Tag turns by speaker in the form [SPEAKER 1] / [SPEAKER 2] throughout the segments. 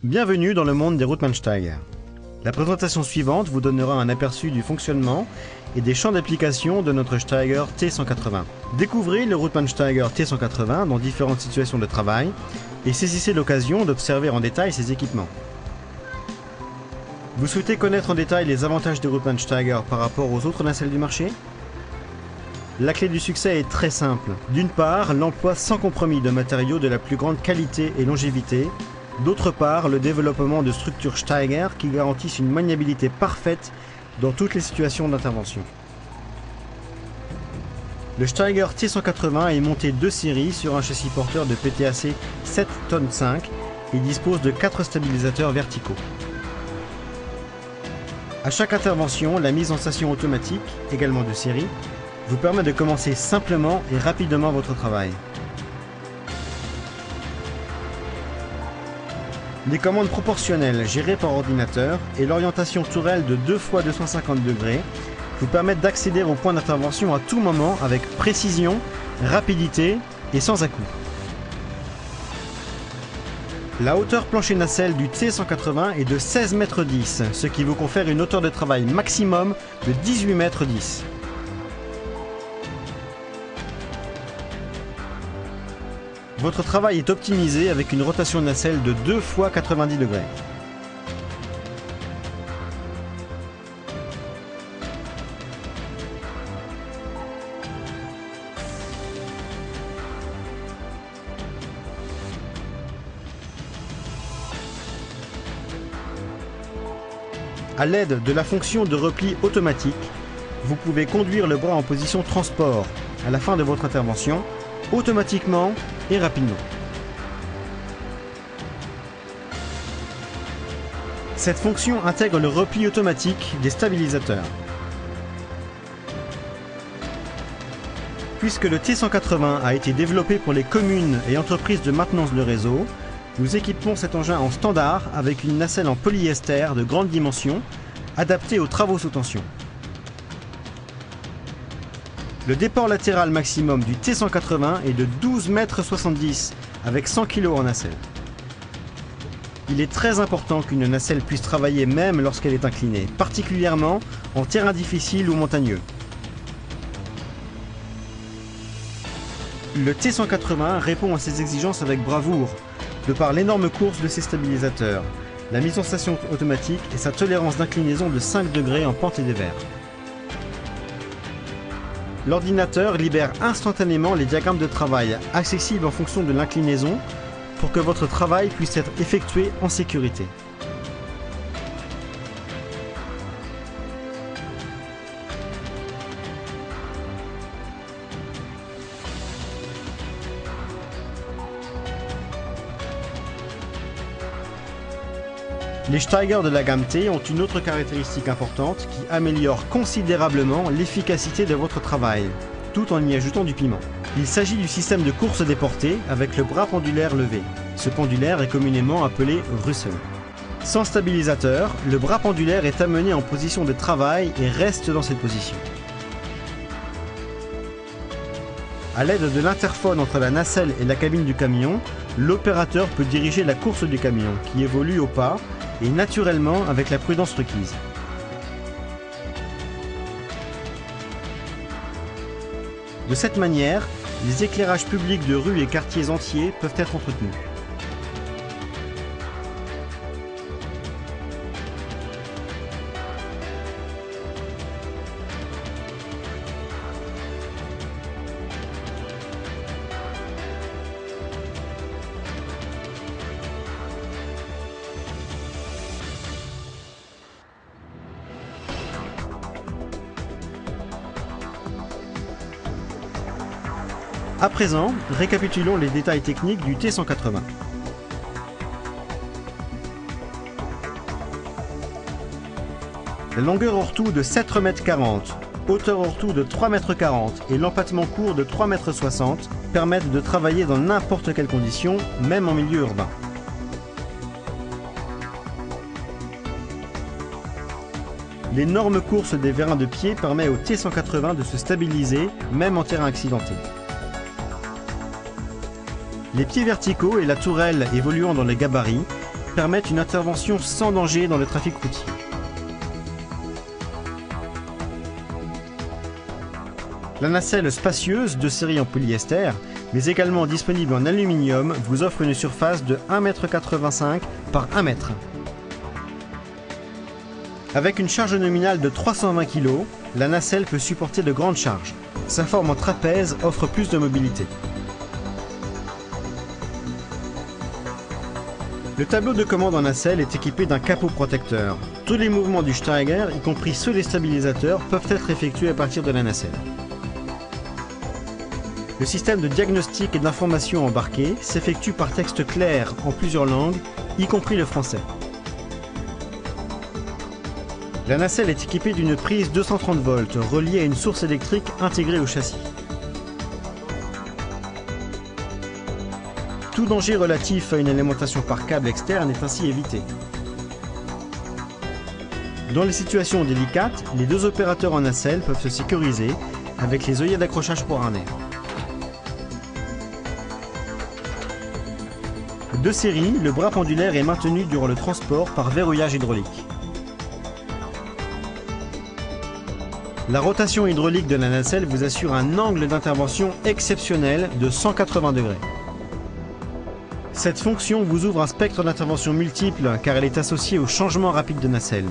[SPEAKER 1] Bienvenue dans le monde des Routmansteiger. La présentation suivante vous donnera un aperçu du fonctionnement et des champs d'application de notre Steiger T180. Découvrez le Routmansteiger T180 dans différentes situations de travail et saisissez l'occasion d'observer en détail ses équipements. Vous souhaitez connaître en détail les avantages des Routmansteiger par rapport aux autres nacelles du marché? La clé du succès est très simple. D'une part, l'emploi sans compromis de matériaux de la plus grande qualité et longévité. D'autre part, le développement de structures Steiger qui garantissent une maniabilité parfaite dans toutes les situations d'intervention. Le Steiger T180 est monté de série sur un châssis porteur de PTAC 7 tonnes 5 et dispose de 4 stabilisateurs verticaux. À chaque intervention, la mise en station automatique, également de série, vous permet de commencer simplement et rapidement votre travail. Les commandes proportionnelles gérées par ordinateur et l'orientation tourelle de 2 fois 250 degrés vous permettent d'accéder au point d'intervention à tout moment avec précision, rapidité et sans à-coups. La hauteur plancher nacelle du T180 est de 16,10 m, ce qui vous confère une hauteur de travail maximum de 18,10 m. Votre travail est optimisé avec une rotation de nacelle de 2 fois 90 degrés. À l'aide de la fonction de repli automatique, vous pouvez conduire le bras en position transport à la fin de votre intervention, automatiquement et rapidement. Cette fonction intègre le repli automatique des stabilisateurs. Puisque le T180 a été développé pour les communes et entreprises de maintenance de réseau, nous équipons cet engin en standard avec une nacelle en polyester de grande dimension, adaptée aux travaux sous tension. Le déport latéral maximum du T180 est de 12,70 m avec 100 kg en nacelle. Il est très important qu'une nacelle puisse travailler même lorsqu'elle est inclinée, particulièrement en terrain difficile ou montagneux. Le T180 répond à ces exigences avec bravoure, de par l'énorme course de ses stabilisateurs, la mise en station automatique et sa tolérance d'inclinaison de 5 degrés en pente et dévers. L'ordinateur libère instantanément les diagrammes de travail accessibles en fonction de l'inclinaison pour que votre travail puisse être effectué en sécurité. Les Steiger de la gamme T ont une autre caractéristique importante qui améliore considérablement l'efficacité de votre travail, tout en y ajoutant du piment. Il s'agit du système de course déportée avec le bras pendulaire levé. Ce pendulaire est communément appelé Russell. Sans stabilisateur, le bras pendulaire est amené en position de travail et reste dans cette position. À l'aide de l'interphone entre la nacelle et la cabine du camion, l'opérateur peut diriger la course du camion qui évolue au pas et naturellement avec la prudence requise. De cette manière, les éclairages publics de rues et quartiers entiers peuvent être entretenus. À présent, récapitulons les détails techniques du T180. La longueur hors-tout de 7,40 m, hauteur hors-tout de 3,40 m et l'empattement court de 3,60 m permettent de travailler dans n'importe quelle condition, même en milieu urbain. L'énorme course des vérins de pied permet au T180 de se stabiliser, même en terrain accidenté. Les pieds verticaux et la tourelle évoluant dans les gabarits permettent une intervention sans danger dans le trafic routier. La nacelle spacieuse de série en polyester, mais également disponible en aluminium, vous offre une surface de 1,85 m par 1 m. Avec une charge nominale de 320 kg, la nacelle peut supporter de grandes charges. Sa forme en trapèze offre plus de mobilité. Le tableau de commande en nacelle est équipé d'un capot protecteur. Tous les mouvements du Steiger, y compris ceux des stabilisateurs, peuvent être effectués à partir de la nacelle. Le système de diagnostic et d'information embarqué s'effectue par texte clair en plusieurs langues, y compris le français. La nacelle est équipée d'une prise 230 volts reliée à une source électrique intégrée au châssis. Tout danger relatif à une alimentation par câble externe est ainsi évité. Dans les situations délicates, les deux opérateurs en nacelle peuvent se sécuriser avec les œillets d'accrochage pour harnais. De série, le bras pendulaire est maintenu durant le transport par verrouillage hydraulique. La rotation hydraulique de la nacelle vous assure un angle d'intervention exceptionnel de 180 degrés. Cette fonction vous ouvre un spectre d'intervention multiple car elle est associée au changement rapide de nacelle,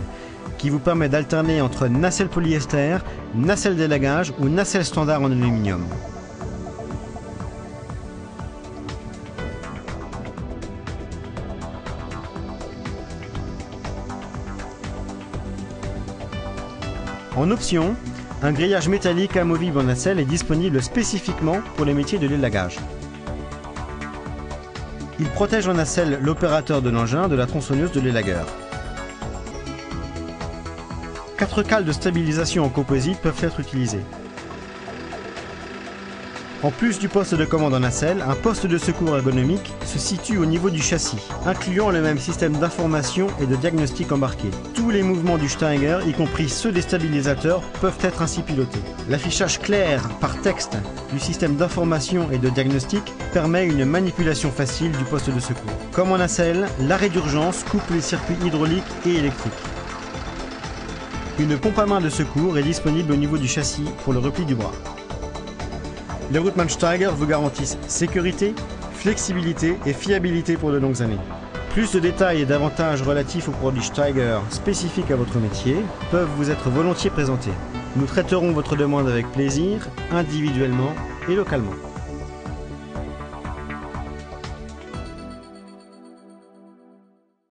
[SPEAKER 1] qui vous permet d'alterner entre nacelle polyester, nacelle d'élagage ou nacelle standard en aluminium. En option, un grillage métallique amovible en nacelle est disponible spécifiquement pour les métiers de l'élagage. Il protège en nacelle l'opérateur de l'engin de la tronçonneuse de l'élagueur. 4 cales de stabilisation en composite peuvent être utilisées. En plus du poste de commande en nacelle, un poste de secours ergonomique se situe au niveau du châssis, incluant le même système d'information et de diagnostic embarqué. Tous les mouvements du Steiger, y compris ceux des stabilisateurs, peuvent être ainsi pilotés. L'affichage clair par texte du système d'information et de diagnostic permet une manipulation facile du poste de secours. Comme en nacelle, l'arrêt d'urgence coupe les circuits hydrauliques et électriques. Une pompe à main de secours est disponible au niveau du châssis pour le repli du bras. Les Routmann Steiger vous garantissent sécurité, flexibilité et fiabilité pour de longues années. Plus de détails et d'avantages relatifs aux produits Steiger spécifiques à votre métier peuvent vous être volontiers présentés. Nous traiterons votre demande avec plaisir, individuellement et localement.